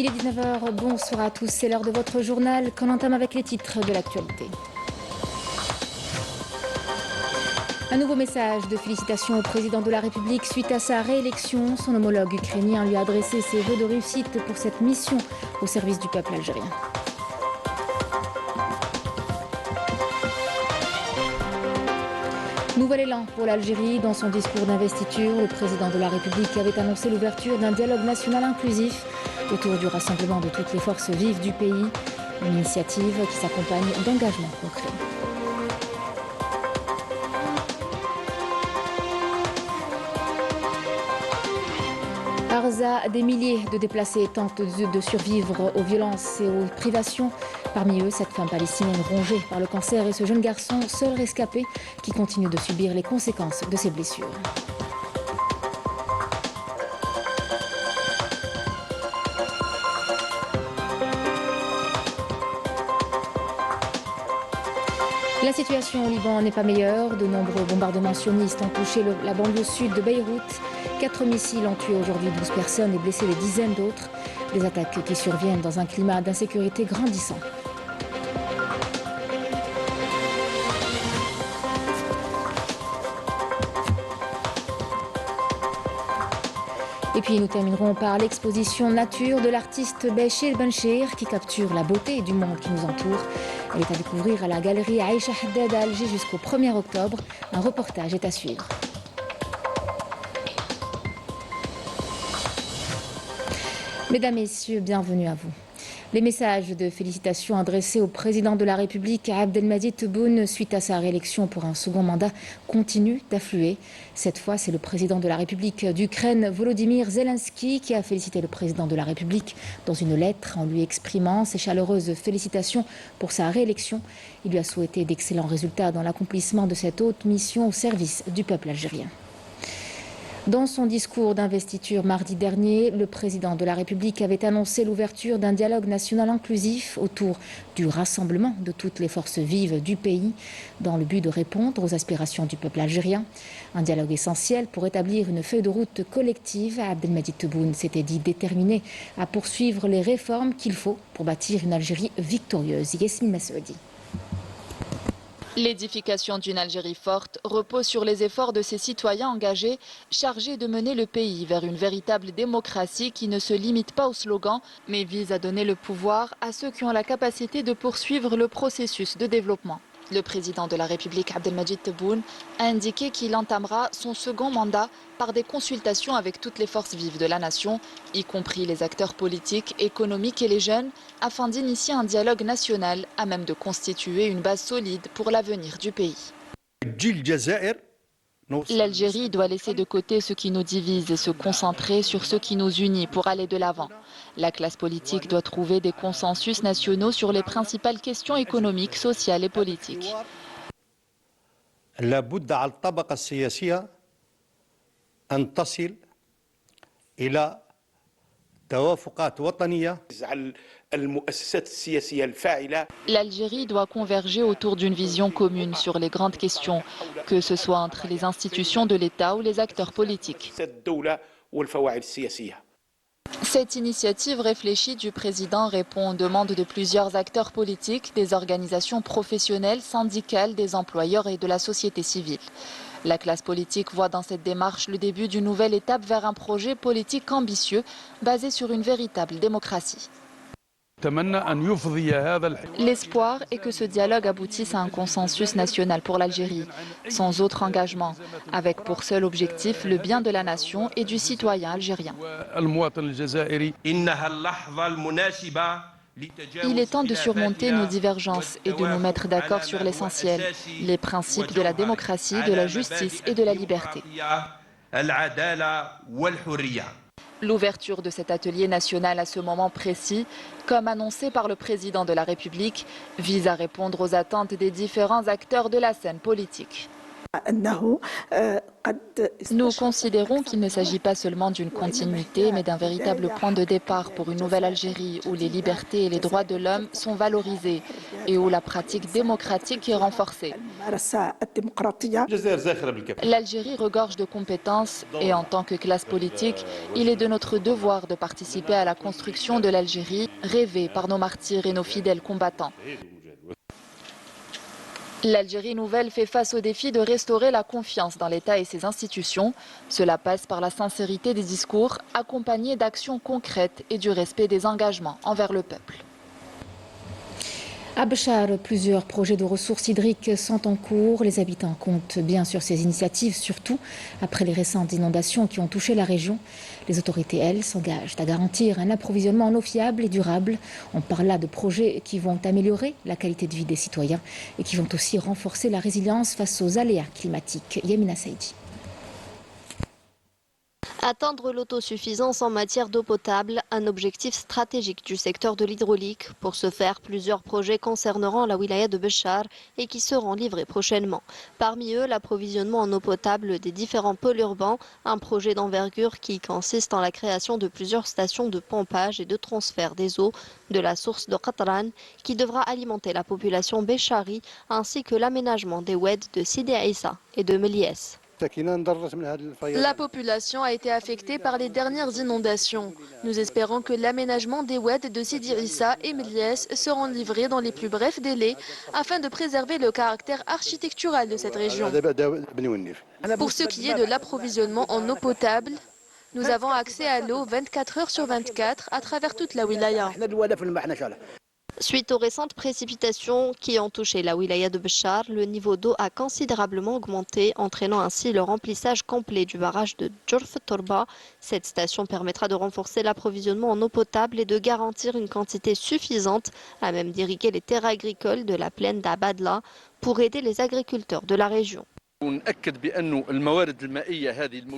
Il est 19 h, bonsoir à tous, c'est l'heure de votre journal qu'on entame avec les titres de l'actualité. Un nouveau message de félicitations au président de la République suite à sa réélection. Son homologue ukrainien lui a adressé ses vœux de réussite pour cette mission au service du peuple algérien. Nouvel élan pour l'Algérie. Dans son discours d'investiture, le président de la République avait annoncé l'ouverture d'un dialogue national inclusif autour du rassemblement de toutes les forces vives du pays. Une initiative qui s'accompagne d'engagements concrets. Arza, des milliers de déplacés tentent de survivre aux violences et aux privations. Parmi eux, cette femme palestinienne rongée par le cancer et ce jeune garçon, seul rescapé, qui continue de subir les conséquences de ses blessures. La situation au Liban n'est pas meilleure. De nombreux bombardements sionistes ont touché la banlieue sud de Beyrouth. 4 missiles ont tué aujourd'hui 12 personnes et blessé des dizaines d'autres. Des attaques qui surviennent dans un climat d'insécurité grandissant. Et puis nous terminerons par l'exposition Nature de l'artiste Béchir Benchir qui capture la beauté du monde qui nous entoure. Elle est à découvrir à la galerie Aïcha Haddad à Alger jusqu'au 1er octobre. Un reportage est à suivre. Mesdames, Messieurs, bienvenue à vous. Les messages de félicitations adressés au président de la République, Abdelmadjid Tebboune, suite à sa réélection pour un second mandat, continuent d'affluer. Cette fois, c'est le président de la République d'Ukraine, Volodymyr Zelensky, qui a félicité le président de la République dans une lettre en lui exprimant ses chaleureuses félicitations pour sa réélection. Il lui a souhaité d'excellents résultats dans l'accomplissement de cette haute mission au service du peuple algérien. Dans son discours d'investiture mardi dernier, le président de la République avait annoncé l'ouverture d'un dialogue national inclusif autour du rassemblement de toutes les forces vives du pays dans le but de répondre aux aspirations du peuple algérien. Un dialogue essentiel pour établir une feuille de route collective. Abdelmadjid Tebboune s'était dit déterminé à poursuivre les réformes qu'il faut pour bâtir une Algérie victorieuse. Yasmine Massoudi. L'édification d'une Algérie forte repose sur les efforts de ses citoyens engagés, chargés de mener le pays vers une véritable démocratie qui ne se limite pas aux slogans, mais vise à donner le pouvoir à ceux qui ont la capacité de poursuivre le processus de développement. Le président de la République, Abdelmadjid Tebboune, a indiqué qu'il entamera son second mandat par des consultations avec toutes les forces vives de la nation, y compris les acteurs politiques, économiques et les jeunes, afin d'initier un dialogue national à même de constituer une base solide pour l'avenir du pays. L'Algérie doit laisser de côté ce qui nous divise et se concentrer sur ce qui nous unit pour aller de l'avant. La classe politique doit trouver des consensus nationaux sur les principales questions économiques, sociales et politiques. L'Algérie doit converger autour d'une vision commune sur les grandes questions, que ce soit entre les institutions de l'État ou les acteurs politiques. Cette initiative réfléchie du président répond aux demandes de plusieurs acteurs politiques, des organisations professionnelles, syndicales, des employeurs et de la société civile. La classe politique voit dans cette démarche le début d'une nouvelle étape vers un projet politique ambitieux basé sur une véritable démocratie. L'espoir est que ce dialogue aboutisse à un consensus national pour l'Algérie, sans autre engagement, avec pour seul objectif le bien de la nation et du citoyen algérien. Il est temps de surmonter nos divergences et de nous mettre d'accord sur l'essentiel, les principes de la démocratie, de la justice et de la liberté. L'ouverture de cet atelier national à ce moment précis, comme annoncé par le président de la République, vise à répondre aux attentes des différents acteurs de la scène politique. Nous considérons qu'il ne s'agit pas seulement d'une continuité, mais d'un véritable point de départ pour une nouvelle Algérie où les libertés et les droits de l'homme sont valorisés et où la pratique démocratique est renforcée. L'Algérie regorge de compétences et en tant que classe politique, il est de notre devoir de participer à la construction de l'Algérie rêvée par nos martyrs et nos fidèles combattants. L'Algérie nouvelle fait face au défi de restaurer la confiance dans l'État et ses institutions. Cela passe par la sincérité des discours, accompagnés d'actions concrètes et du respect des engagements envers le peuple. À Béchar, plusieurs projets de ressources hydriques sont en cours. Les habitants comptent bien sur ces initiatives, surtout après les récentes inondations qui ont touché la région. Les autorités, elles, s'engagent à garantir un approvisionnement en eau fiable et durable. On parle là de projets qui vont améliorer la qualité de vie des citoyens et qui vont aussi renforcer la résilience face aux aléas climatiques. Yamina Saïdi. Atteindre l'autosuffisance en matière d'eau potable, un objectif stratégique du secteur de l'hydraulique. Pour ce faire, plusieurs projets concerneront la wilaya de Béchar et qui seront livrés prochainement. Parmi eux, l'approvisionnement en eau potable des différents pôles urbains, un projet d'envergure qui consiste en la création de plusieurs stations de pompage et de transfert des eaux de la source de Qatran qui devra alimenter la population béchari ainsi que l'aménagement des oueds de Sidi Issa et de Méliès. La population a été affectée par les dernières inondations. Nous espérons que l'aménagement des oueds de Sidi Issa et Méliès seront livrés dans les plus brefs délais afin de préserver le caractère architectural de cette région. Pour ce qui est de l'approvisionnement en eau potable, nous avons accès à l'eau 24 heures sur 24 à travers toute la wilaya. Suite aux récentes précipitations qui ont touché la wilaya de Béchar, le niveau d'eau a considérablement augmenté, entraînant ainsi le remplissage complet du barrage de Djorf Torba. Cette station permettra de renforcer l'approvisionnement en eau potable et de garantir une quantité suffisante à même d'irriguer les terres agricoles de la plaine d'Abadla pour aider les agriculteurs de la région.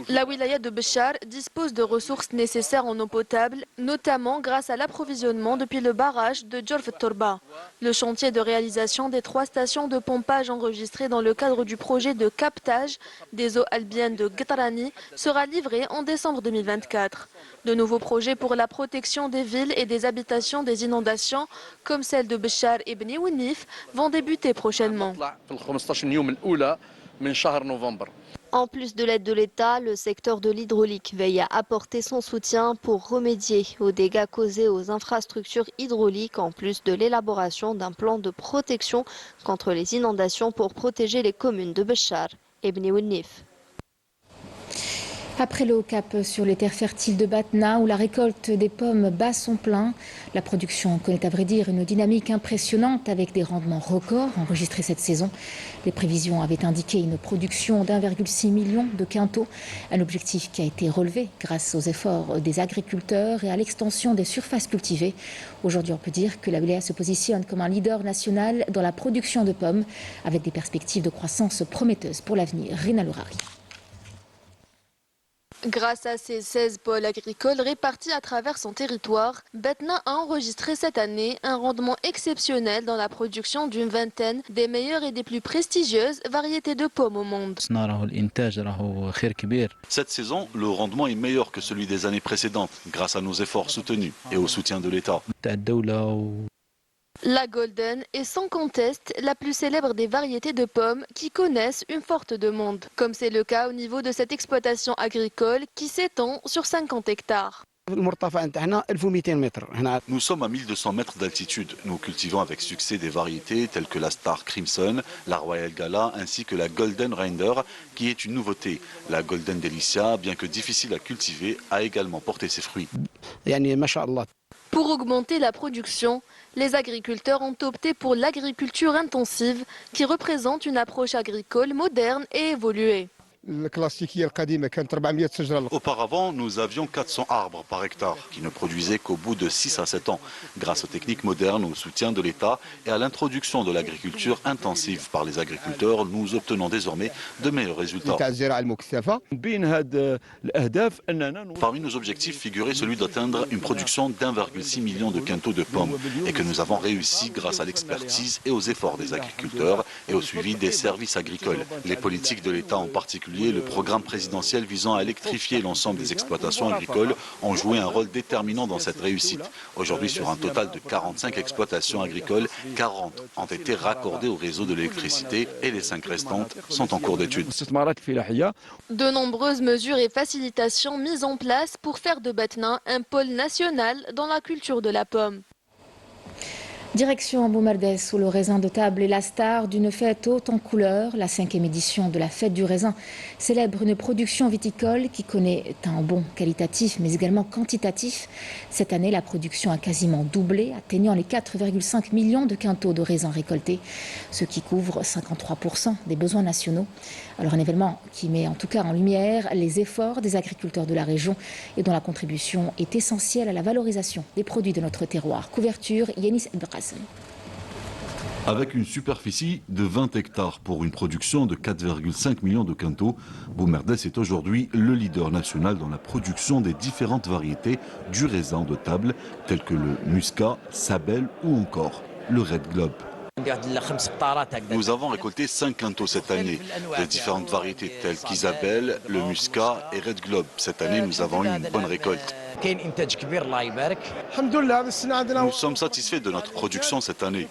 La wilaya de Béchar dispose de ressources nécessaires en eau potable, notamment grâce à l'approvisionnement depuis le barrage de Djorf Torba. Le chantier de réalisation des 3 stations de pompage enregistrées dans le cadre du projet de captage des eaux albiennes de Gtarani sera livré en décembre 2024. De nouveaux projets pour la protection des villes et des habitations des inondations, comme celle de Béchar et Bni Ouenif, vont débuter prochainement. En plus de l'aide de l'État, le secteur de l'hydraulique veille à apporter son soutien pour remédier aux dégâts causés aux infrastructures hydrauliques, en plus de l'élaboration d'un plan de protection contre les inondations pour protéger les communes de Béchar et Bni Ouenif. Après le haut cap sur les terres fertiles de Batna, où la récolte des pommes bat son plein, la production connaît à vrai dire une dynamique impressionnante avec des rendements records enregistrés cette saison. Les prévisions avaient indiqué une production d'1,6 million de quintaux, un objectif qui a été relevé grâce aux efforts des agriculteurs et à l'extension des surfaces cultivées. Aujourd'hui, on peut dire que la wilaya se positionne comme un leader national dans la production de pommes, avec des perspectives de croissance prometteuses pour l'avenir. Rina Lourari. Grâce à ses 16 pôles agricoles répartis à travers son territoire, Batna a enregistré cette année un rendement exceptionnel dans la production d'une vingtaine des meilleures et des plus prestigieuses variétés de pommes au monde. Cette saison, le rendement est meilleur que celui des années précédentes grâce à nos efforts soutenus et au soutien de l'État. La Golden est sans conteste la plus célèbre des variétés de pommes qui connaissent une forte demande, comme c'est le cas au niveau de cette exploitation agricole qui s'étend sur 50 hectares. Nous sommes à 1200 mètres d'altitude. Nous cultivons avec succès des variétés telles que la Star Crimson, la Royal Gala ainsi que la Golden Reinder qui est une nouveauté. La Golden Delicia, bien que difficile à cultiver, a également porté ses fruits. Pour augmenter la production, les agriculteurs ont opté pour l'agriculture intensive qui représente une approche agricole moderne et évoluée. Auparavant, nous avions 400 arbres par hectare qui ne produisaient qu'au bout de 6 à 7 ans. Grâce aux techniques modernes, au soutien de l'État et à l'introduction de l'agriculture intensive par les agriculteurs, nous obtenons désormais de meilleurs résultats. Parmi nos objectifs figurait celui d'atteindre une production d'1,6 million de quintaux de pommes et que nous avons réussi grâce à l'expertise et aux efforts des agriculteurs et au suivi des services agricoles. Les politiques de l'État, en particulier le programme présidentiel visant à électrifier l'ensemble des exploitations agricoles, ont joué un rôle déterminant dans cette réussite. Aujourd'hui, sur un total de 45 exploitations agricoles, 40 ont été raccordées au réseau de l'électricité et les 5 restantes sont en cours d'étude. De nombreuses mesures et facilitations mises en place pour faire de Batna un pôle national dans la culture de la pomme. Direction Boumerdès, où le raisin de table est la star d'une fête haute en couleurs. La 5e édition de la fête du raisin célèbre une production viticole qui connaît un bond qualitatif mais également quantitatif. Cette année, la production a quasiment doublé, atteignant les 4,5 millions de quintaux de raisins récoltés, ce qui couvre 53% des besoins nationaux. Alors un événement qui met en tout cas en lumière les efforts des agriculteurs de la région et dont la contribution est essentielle à la valorisation des produits de notre terroir. Couverture, Yanis Elbras. Avec une superficie de 20 hectares pour une production de 4,5 millions de quintaux, Boumerdès est aujourd'hui le leader national dans la production des différentes variétés du raisin de table, tels que le Muscat, Sabel ou encore le Red Globe. Nous avons récolté 5 quintaux cette année, de différentes variétés telles qu'Isabelle, le Muscat et Red Globe. Cette année, nous avons eu une bonne récolte. Nous sommes satisfaits de notre production cette année.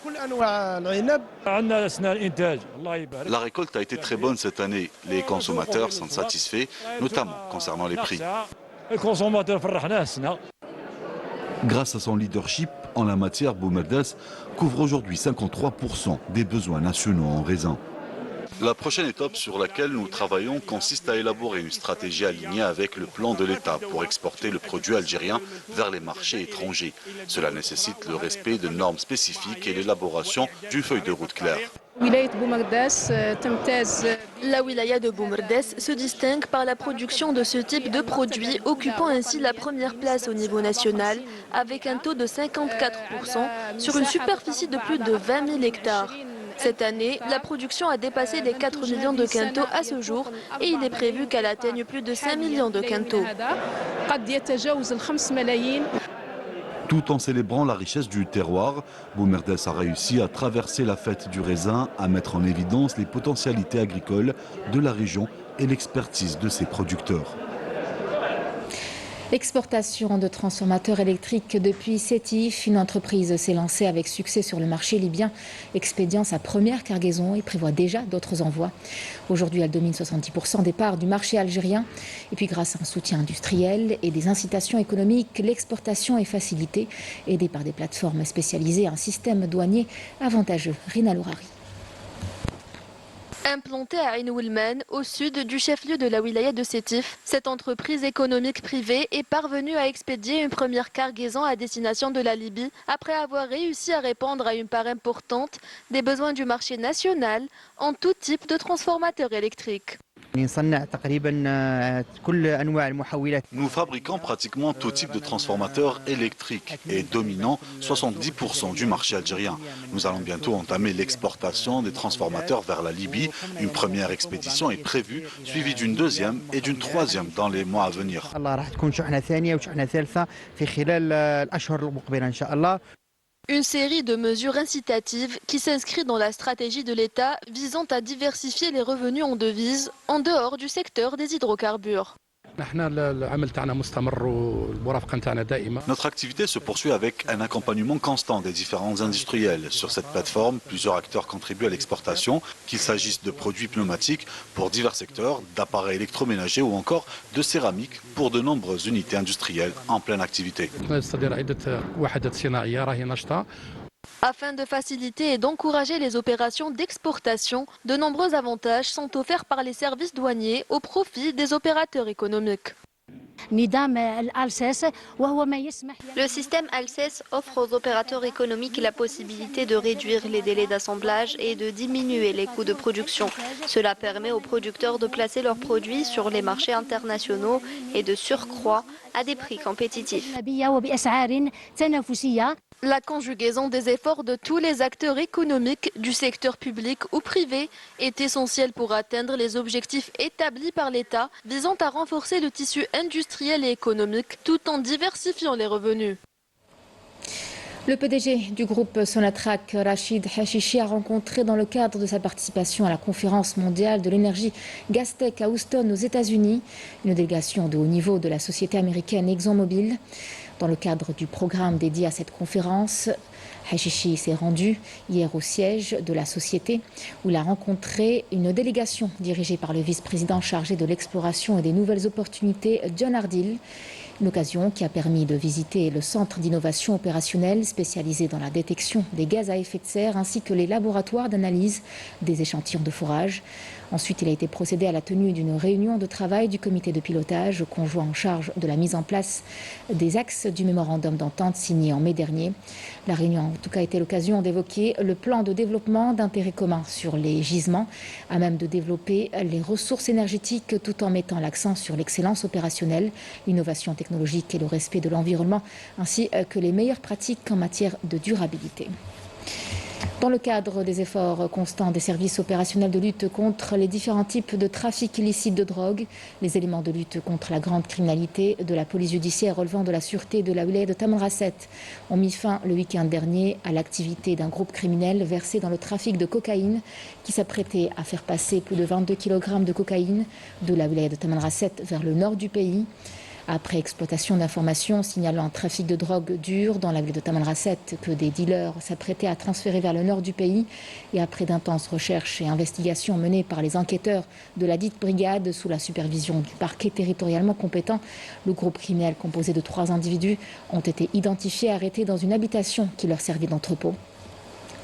La récolte a été très bonne cette année. Les consommateurs sont satisfaits, notamment concernant les prix. Grâce à son leadership en la matière, Boumerdès couvre aujourd'hui 53% des besoins nationaux en raisin. La prochaine étape sur laquelle nous travaillons consiste à élaborer une stratégie alignée avec le plan de l'État pour exporter le produit algérien vers les marchés étrangers. Cela nécessite le respect de normes spécifiques et l'élaboration d'une feuille de route claire. La wilaya de Boumerdès se distingue par la production de ce type de produit, occupant ainsi la première place au niveau national, avec un taux de 54% sur une superficie de plus de 20 000 hectares. Cette année, la production a dépassé les 4 millions de quintaux à ce jour et il est prévu qu'elle atteigne plus de 5 millions de quintaux. Tout en célébrant la richesse du terroir, Boumerdès a réussi à traverser la fête du raisin, à mettre en évidence les potentialités agricoles de la région et l'expertise de ses producteurs. Exportation de transformateurs électriques depuis Sétif. Une entreprise s'est lancée avec succès sur le marché libyen, expédiant sa première cargaison et prévoit déjà d'autres envois. Aujourd'hui, elle domine 70% des parts du marché algérien. Et puis grâce à un soutien industriel et des incitations économiques, l'exportation est facilitée, aidée par des plateformes spécialisées et un système douanier avantageux. Rina Lourari. Implantée à Ain Oulmen, au sud du chef-lieu de la wilaya de Sétif, cette entreprise économique privée est parvenue à expédier une première cargaison à destination de la Libye après avoir réussi à répondre à une part importante des besoins du marché national en tout type de transformateurs électriques. Nous fabriquons pratiquement tout type de transformateurs électriques et dominant 70% du marché algérien. Nous allons bientôt entamer l'exportation des transformateurs vers la Libye. Une première expédition est prévue, suivie d'une deuxième et d'une troisième dans les mois à venir. Une série de mesures incitatives qui s'inscrit dans la stratégie de l'État visant à diversifier les revenus en devises en dehors du secteur des hydrocarbures. Notre activité se poursuit avec un accompagnement constant des différents industriels. Sur cette plateforme, plusieurs acteurs contribuent à l'exportation, qu'il s'agisse de produits pneumatiques pour divers secteurs, d'appareils électroménagers ou encore de céramique pour de nombreuses unités industrielles en pleine activité. Afin de faciliter et d'encourager les opérations d'exportation, de nombreux avantages sont offerts par les services douaniers au profit des opérateurs économiques. Le système ALSES offre aux opérateurs économiques la possibilité de réduire les délais d'assemblage et de diminuer les coûts de production. Cela permet aux producteurs de placer leurs produits sur les marchés internationaux et de surcroît à des prix compétitifs. La conjugaison des efforts de tous les acteurs économiques, du secteur public ou privé, est essentielle pour atteindre les objectifs établis par l'État visant à renforcer le tissu industriel et économique tout en diversifiant les revenus. Le PDG du groupe Sonatrach, Rachid Hashishi, a rencontré dans le cadre de sa participation à la conférence mondiale de l'énergie Gastech à Houston aux États-Unis une délégation de haut niveau de la société américaine ExxonMobil. Dans le cadre du programme dédié à cette conférence, Hashishi s'est rendu hier au siège de la société où il a rencontré une délégation dirigée par le vice-président chargé de l'exploration et des nouvelles opportunités, John Hardill. Une occasion qui a permis de visiter le centre d'innovation opérationnelle spécialisé dans la détection des gaz à effet de serre ainsi que les laboratoires d'analyse des échantillons de forage. Ensuite, il a été procédé à la tenue d'une réunion de travail du comité de pilotage conjoint en charge de la mise en place des axes du mémorandum d'entente signé en mai dernier. La réunion a en tout cas été l'occasion d'évoquer le plan de développement d'intérêt commun sur les gisements, à même de développer les ressources énergétiques tout en mettant l'accent sur l'excellence opérationnelle, l'innovation technologique et le respect de l'environnement, ainsi que les meilleures pratiques en matière de durabilité. Dans le cadre des efforts constants des services opérationnels de lutte contre les différents types de trafic illicite de drogue, les éléments de lutte contre la grande criminalité de la police judiciaire relevant de la sûreté de la wilaya de Tamanrasset ont mis fin le week-end dernier à l'activité d'un groupe criminel versé dans le trafic de cocaïne qui s'apprêtait à faire passer plus de 22 kg de cocaïne de la wilaya de Tamanrasset vers le nord du pays. Après exploitation d'informations signalant un trafic de drogue dure dans la ville de Tamanrasset que des dealers s'apprêtaient à transférer vers le nord du pays et après d'intenses recherches et investigations menées par les enquêteurs de la dite brigade sous la supervision du parquet territorialement compétent, le groupe criminel composé de 3 individus ont été identifiés et arrêtés dans une habitation qui leur servait d'entrepôt.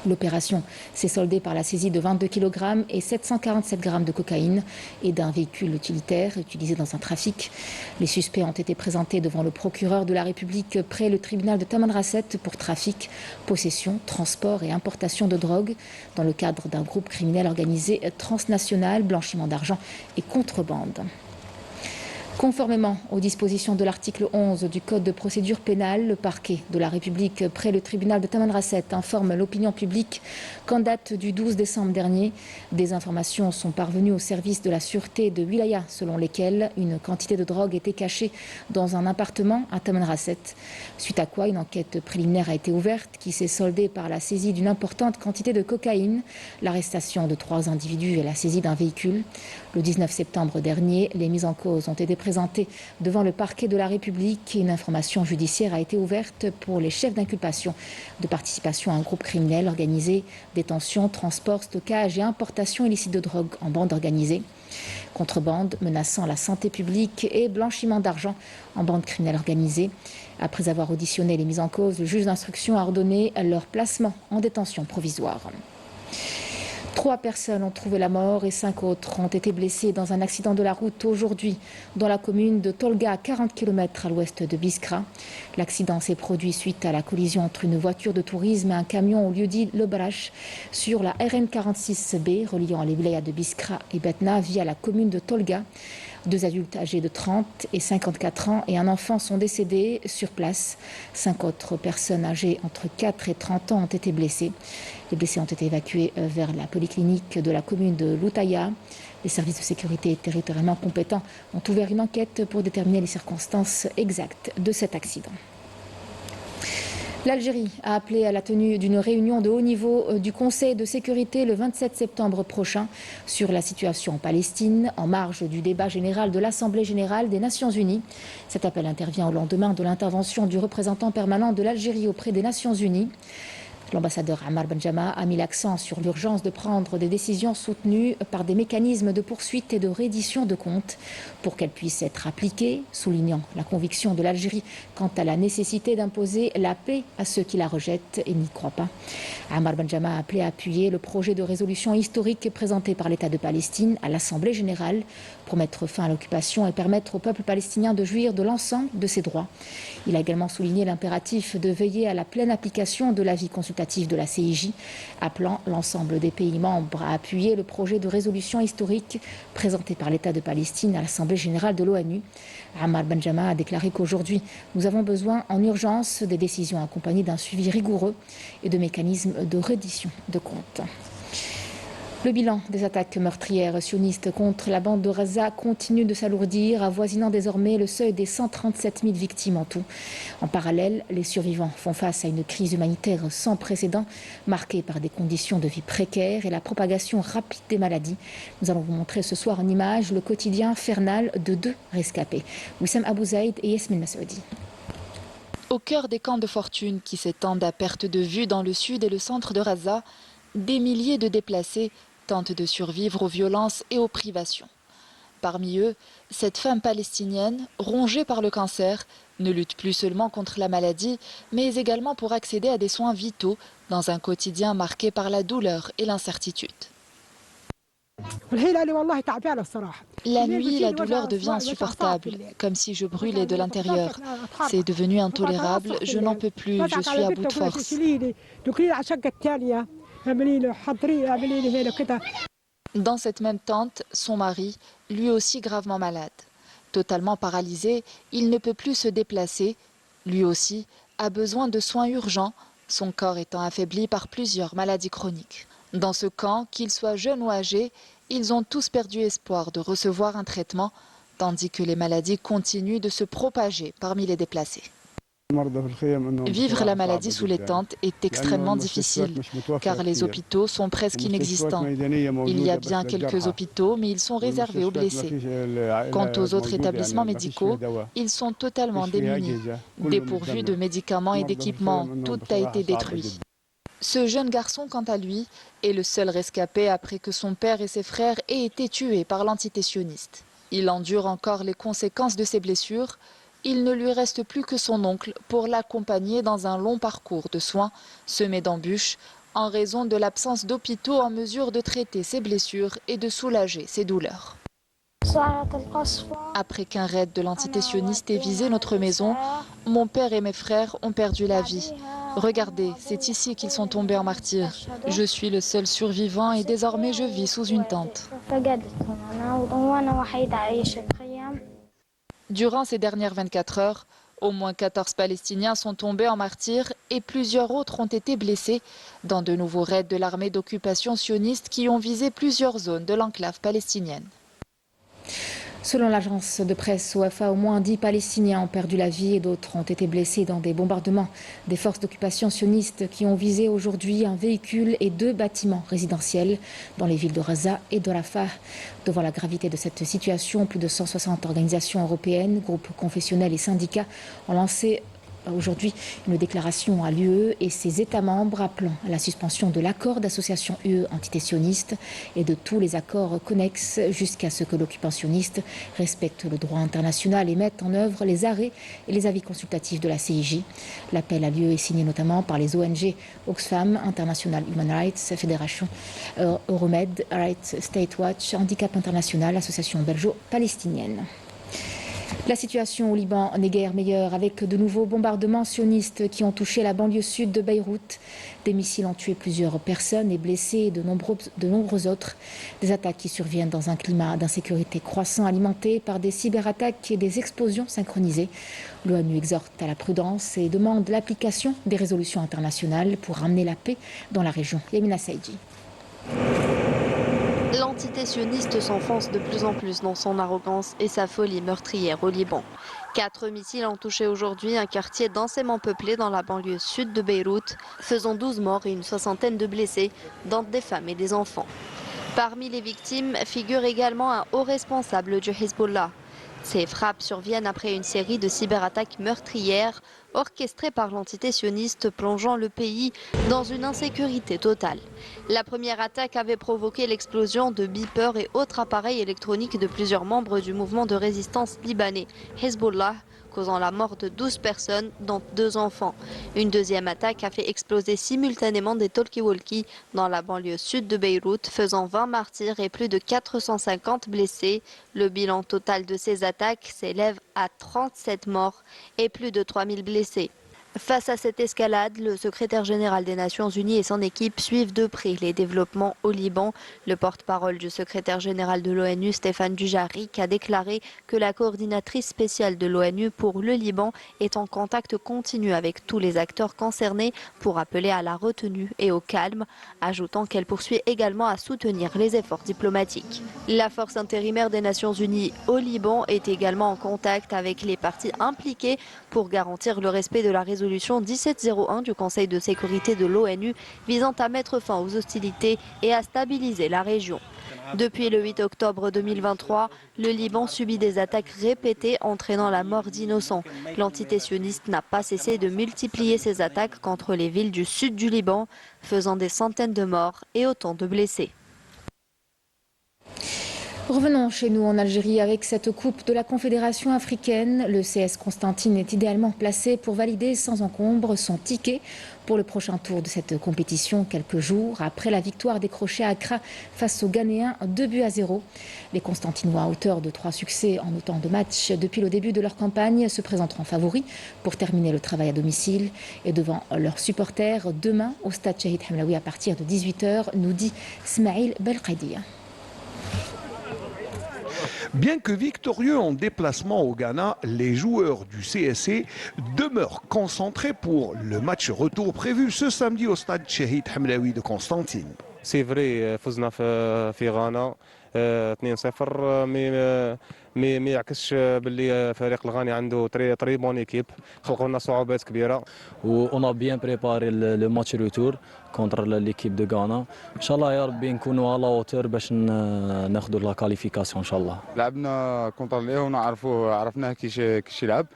L'opération s'est soldée par la saisie de 22 kg et 747 g de cocaïne et d'un véhicule utilitaire utilisé dans un trafic. Les suspects ont été présentés devant le procureur de la République près le tribunal de Tamanrasset pour trafic, possession, transport et importation de drogue dans le cadre d'un groupe criminel organisé transnational, blanchiment d'argent et contrebande. Conformément aux dispositions de l'article 11 du Code de procédure pénale, le parquet de la République près le tribunal de Tamanrasset informe l'opinion publique qu'en date du 12 décembre dernier, des informations sont parvenues au service de la sûreté de Wilaya selon lesquelles une quantité de drogue était cachée dans un appartement à Tamanrasset. Suite à quoi une enquête préliminaire a été ouverte qui s'est soldée par la saisie d'une importante quantité de cocaïne, l'arrestation de 3 individus et la saisie d'un véhicule. Le 19 septembre dernier, les mises en cause ont été présentées devant le parquet de la République et une information judiciaire a été ouverte pour les chefs d'inculpation de participation à un groupe criminel organisé, détention, transport, stockage et importation illicite de drogue en bande organisée, contrebande menaçant la santé publique et blanchiment d'argent en bande criminelle organisée. Après avoir auditionné les mises en cause, le juge d'instruction a ordonné leur placement en détention provisoire. 3 personnes ont trouvé la mort et 5 autres ont été blessées dans un accident de la route aujourd'hui dans la commune de Tolga, à 40 km à l'ouest de Biskra. L'accident s'est produit suite à la collision entre une voiture de tourisme et un camion au lieu-dit Le Brache sur la RN 46B reliant les wilayas de Biskra et Betna via la commune de Tolga. 2 adultes âgés de 30 et 54 ans et un enfant sont décédés sur place. 5 autres personnes âgées entre 4 et 30 ans ont été blessées. Les blessés ont été évacués vers la polyclinique de la commune de Loutaya. Les services de sécurité territorialement compétents ont ouvert une enquête pour déterminer les circonstances exactes de cet accident. L'Algérie a appelé à la tenue d'une réunion de haut niveau du Conseil de sécurité le 27 septembre prochain sur la situation en Palestine, en marge du débat général de l'Assemblée générale des Nations unies. Cet appel intervient au lendemain de l'intervention du représentant permanent de l'Algérie auprès des Nations unies. L'ambassadeur Ammar Benjama a mis l'accent sur l'urgence de prendre des décisions soutenues par des mécanismes de poursuite et de reddition de comptes pour qu'elles puissent être appliquées, soulignant la conviction de l'Algérie quant à la nécessité d'imposer la paix à ceux qui la rejettent et n'y croient pas. Ammar Benjama a appelé à appuyer le projet de résolution historique présenté par l'État de Palestine à l'Assemblée générale pour mettre fin à l'occupation et permettre au peuple palestinien de jouir de l'ensemble de ses droits. Il a également souligné l'impératif de veiller à la pleine application de l'avis consultatif de la CIJ, appelant l'ensemble des pays membres à appuyer le projet de résolution historique présenté par l'État de Palestine à l'Assemblée générale de l'ONU. Ammar Benjama a déclaré qu'aujourd'hui, nous avons besoin en urgence des décisions accompagnées d'un suivi rigoureux et de mécanismes de reddition de comptes. Le bilan des attaques meurtrières sionistes contre la bande de Gaza continue de s'alourdir, avoisinant désormais le seuil des 137 000 victimes en tout. En parallèle, les survivants font face à une crise humanitaire sans précédent, marquée par des conditions de vie précaires et la propagation rapide des maladies. Nous allons vous montrer ce soir en image le quotidien infernal de 2 rescapés, Wissam Abou Zaïd et Yasmine Massoudi. Au cœur des camps de fortune qui s'étendent à perte de vue dans le sud et le centre de Gaza, des milliers de déplacés tentent de survivre aux violences et aux privations. Parmi eux, cette femme palestinienne, rongée par le cancer, ne lutte plus seulement contre la maladie, mais également pour accéder à des soins vitaux dans un quotidien marqué par la douleur et l'incertitude. La nuit, la douleur devient insupportable, comme si je brûlais de l'intérieur. C'est devenu intolérable, je n'en peux plus, je suis à bout de force. Dans cette même tente, son mari, lui aussi gravement malade. Totalement paralysé, il ne peut plus se déplacer. Lui aussi a besoin de soins urgents, son corps étant affaibli par plusieurs maladies chroniques. Dans ce camp, qu'ils soient jeunes ou âgés, ils ont tous perdu espoir de recevoir un traitement, tandis que les maladies continuent de se propager parmi les déplacés. Vivre la maladie sous les tentes est extrêmement difficile, car les hôpitaux sont presque inexistants. Il y a bien quelques hôpitaux, mais ils sont réservés aux blessés. Quant aux autres établissements médicaux, ils sont totalement démunis. Dépourvus de médicaments et d'équipements, tout a été détruit. Ce jeune garçon, quant à lui, est le seul rescapé après que son père et ses frères aient été tués par l'entité sioniste. Il endure encore les conséquences de ses blessures. Il ne lui reste plus que son oncle pour l'accompagner dans un long parcours de soins semé d'embûches en raison de l'absence d'hôpitaux en mesure de traiter ses blessures et de soulager ses douleurs. Après qu'un raid de l'entité sioniste ait visé notre maison, mon père et mes frères ont perdu la vie. Regardez, c'est ici qu'ils sont tombés en martyrs. Je suis le seul survivant et désormais je vis sous une tente. Durant ces dernières 24 heures, au moins 14 Palestiniens sont tombés en martyrs et plusieurs autres ont été blessés dans de nouveaux raids de l'armée d'occupation sioniste qui ont visé plusieurs zones de l'enclave palestinienne. Selon l'agence de presse OFA, au moins 10 Palestiniens ont perdu la vie et d'autres ont été blessés dans des bombardements des forces d'occupation sionistes qui ont visé aujourd'hui un véhicule et 2 bâtiments résidentiels dans les villes de Gaza et de Rafah. Devant la gravité de cette situation, plus de 160 organisations européennes, groupes confessionnels et syndicats ont lancé aujourd'hui une déclaration à l'UE et ses États membres appelant à la suspension de l'accord d'association UE entité sioniste et de tous les accords connexes jusqu'à ce que l'occupant sioniste respecte le droit international et mette en œuvre les arrêts et les avis consultatifs de la CIJ. L'appel à l'UE est signé notamment par les ONG Oxfam, International Human Rights, Fédération Euromed, Rights State Watch, Handicap International, Association belgeo-palestinienne. La situation au Liban n'est guère meilleure avec de nouveaux bombardements sionistes qui ont touché la banlieue sud de Beyrouth. Des missiles ont tué plusieurs personnes et blessé de nombreux autres. Des attaques qui surviennent dans un climat d'insécurité croissant alimenté par des cyberattaques et des explosions synchronisées. L'ONU exhorte à la prudence et demande l'application des résolutions internationales pour ramener la paix dans la région. Yamina Saïdji. L'entité sioniste s'enfonce de plus en plus dans son arrogance et sa folie meurtrière au Liban. 4 missiles ont touché aujourd'hui un quartier densément peuplé dans la banlieue sud de Beyrouth, faisant 12 morts et une soixantaine de blessés, dont des femmes et des enfants. Parmi les victimes figure également un haut responsable du Hezbollah. Ces frappes surviennent après une série de cyberattaques meurtrières orchestrée par l'entité sioniste plongeant le pays dans une insécurité totale. La première attaque avait provoqué l'explosion de beepers et autres appareils électroniques de plusieurs membres du mouvement de résistance libanais, Hezbollah, causant la mort de 12 personnes, dont 2 enfants. Une deuxième attaque a fait exploser simultanément des talkie-walkies dans la banlieue sud de Beyrouth, faisant 20 martyrs et plus de 450 blessés. Le bilan total de ces attaques s'élève à 37 morts et plus de 3000 blessés. Face à cette escalade, le secrétaire général des Nations Unies et son équipe suivent de près les développements au Liban. Le porte-parole du secrétaire général de l'ONU, Stéphane Dujarric, a déclaré que la coordinatrice spéciale de l'ONU pour le Liban est en contact continu avec tous les acteurs concernés pour appeler à la retenue et au calme, ajoutant qu'elle poursuit également à soutenir les efforts diplomatiques. La force intérimaire des Nations Unies au Liban est également en contact avec les parties impliquées pour garantir le respect de la résolution 1701 du Conseil de sécurité de l'ONU visant à mettre fin aux hostilités et à stabiliser la région. Depuis le 8 octobre 2023, le Liban subit des attaques répétées entraînant la mort d'innocents. L'entité sioniste n'a pas cessé de multiplier ses attaques contre les villes du sud du Liban, faisant des centaines de morts et autant de blessés. Revenons chez nous en Algérie avec cette Coupe de la Confédération africaine. Le CS Constantine est idéalement placé pour valider sans encombre son ticket pour le prochain tour de cette compétition, quelques jours après la victoire décrochée à Accra face aux Ghanéens 2-0. Les Constantinois, auteurs de 3 succès en autant de matchs depuis le début de leur campagne, se présenteront favoris pour terminer le travail à domicile et devant leurs supporters demain au stade Shahid Hamlaoui à partir de 18h, nous dit Smaïl Belkhadia. Bien que victorieux en déplacement au Ghana, les joueurs du CSC demeurent concentrés pour le match retour prévu ce samedi au stade Shahid Hamlaoui de Constantine. C'est vrai فزنا في غانا 2-0 ما يعكسش باللي فريق الغاني عنده تري بون ايكيب خلقوا لنا صعوبات كبيره. On a bien préparé le match retour contre l'équipe de Ghana. Inch'Allah يا ربي نكونوا على hauteur باش ناخذوا لا كاليفيكاسيون ان شاء الله. لعبنا كونتر ليون عرفناه كيش يلعب.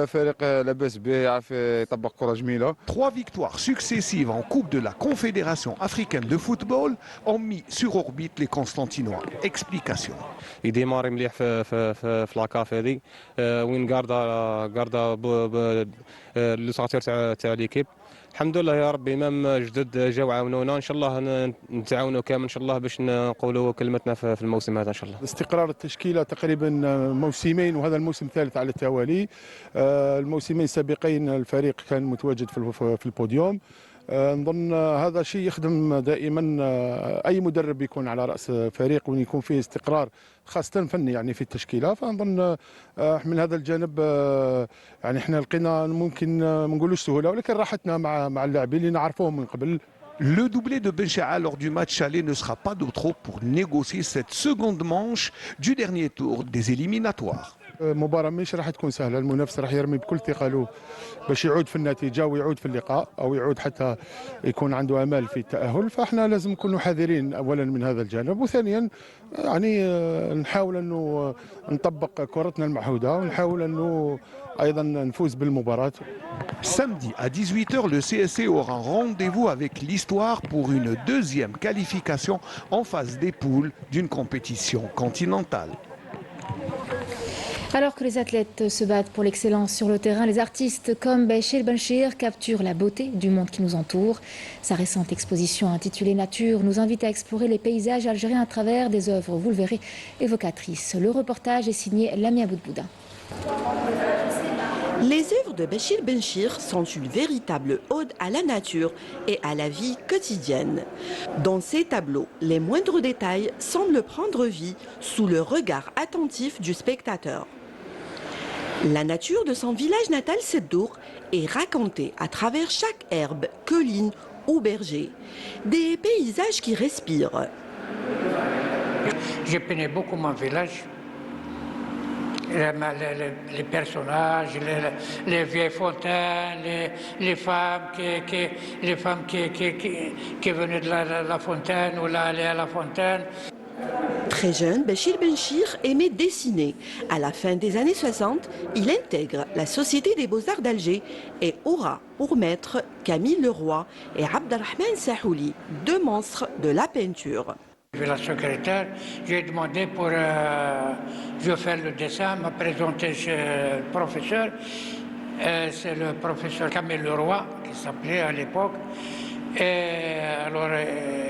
فريق لاباس به يعرف يطبق كره جميله. 3 victoires successives en Coupe de la Confédération africaine de football ont mis sur orbite les Constantinois. Explication. يديماري مليح في لاكاف هذه وين غاردا لو ساتير تاع ليكيب. الحمد لله يا ربي مام جدد جاو عاونونا ان شاء الله نتعاونوا كامل ان شاء الله باش نقولوا كلمتنا في الموسم هذا ان شاء الله. استقرار التشكيله تقريبا موسمين وهذا الموسم الثالث على التوالي. الموسمين السابقين الفريق كان متواجد في البوديوم. نظن هذا شيء يخدم دائما اي مدرب يكون على راس فريق وين يكون فيه استقرار خاصه فني يعني في التشكيله. فنظن من هذا الجانب يعني احنا لقينا ممكن ما نقولوش سهوله ولكن راحتنا مع اللاعبين اللي نعرفوهم من قبل. Le doublé de Bencha'a lors du match aller ne sera pas de trop pour négocier cette seconde manche du dernier tour des éliminatoires. مباراة مش راح تكون سهلة، المنافس راح يرمي بكل ثقله باش يعود في النتيجة ويعود في اللقاء أو يعود حتى يكون عنده أمال في التأهل. فاحنا لازم نكونوا حذرين أولا من هذا الجانب وثانيا يعني نحاول أنه نطبق كرتنا المعهودة ونحاول أنه أيضا نفوز بالمباراة. Samedi à 18h, le CSC aura rendez-vous avec l'Histoire pour une deuxième qualification en phase des poules d'une compétition continentale. Alors que les athlètes se battent pour l'excellence sur le terrain, les artistes comme Bachir Benchir capturent la beauté du monde qui nous entoure. Sa récente exposition intitulée Nature nous invite à explorer les paysages algériens à travers des œuvres, vous le verrez, évocatrices. Le reportage est signé Lamia Boudbouda. Les œuvres de Bachir Benchir sont une véritable ode à la nature et à la vie quotidienne. Dans ces tableaux, les moindres détails semblent prendre vie sous le regard attentif du spectateur. La nature de son village natal Seddour est racontée à travers chaque herbe, colline ou berger. Des paysages qui respirent. J'ai peiné beaucoup mon village. Les personnages, les vieilles fontaines, les femmes qui venaient de la fontaine ou là allaient à la fontaine. Très jeune, Béchir Benchir aimait dessiner. À la fin des années 60, il intègre la Société des Beaux-Arts d'Alger et aura pour maître Camille Leroy et Abdelrahman Sahouli, deux monstres de la peinture. Je vais la secrétaire, j'ai demandé pour je faire le dessin, m'a présenté chez le professeur. C'est le professeur Camille Leroy qui s'appelait à l'époque. Et alors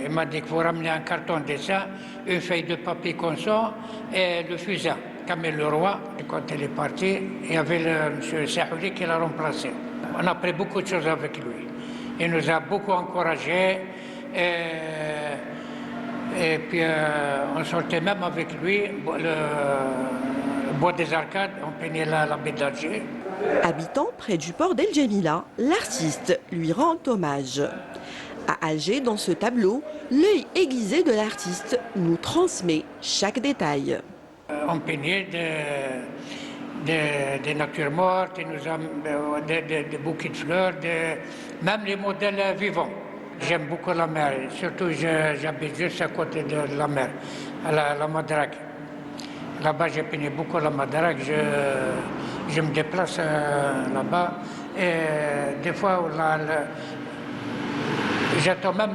il m'a dit qu'il faut ramener un carton de dessin, une feuille de papier consent et le fusain. Camille Leroy, quand elle est partie, il y avait le monsieur Sahouli qui l'a remplacé. On a appris beaucoup de choses avec lui. Il nous a beaucoup encouragés. Et puis on sortait même avec lui le bois des Arcades, on peignait la baie d'Alger. Habitant près du port d'El Djamila, l'artiste lui rend hommage. À Alger, dans ce tableau, l'œil aiguisé de l'artiste nous transmet chaque détail. On peignait des natures mortes, des bouquets de fleurs, même les modèles vivants. J'aime beaucoup la mer, surtout j'habite juste à côté de la mer, à la Madrague. Là-bas, j'ai peigné beaucoup la Madrague, je me déplace là-bas et des fois, j'attends même,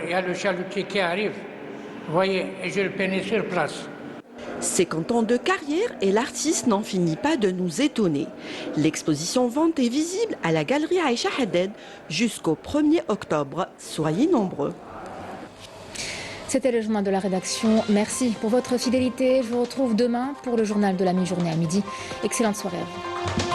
il y a le chalutier qui arrive, vous voyez, et je le peigne sur place. 50 ans de carrière et l'artiste n'en finit pas de nous étonner. L'exposition Vente est visible à la galerie Aïcha Haddad jusqu'au 1er octobre. Soyez nombreux. C'était le journal de la rédaction. Merci pour votre fidélité. Je vous retrouve demain pour le journal de la mi-journée à midi. Excellente soirée à vous.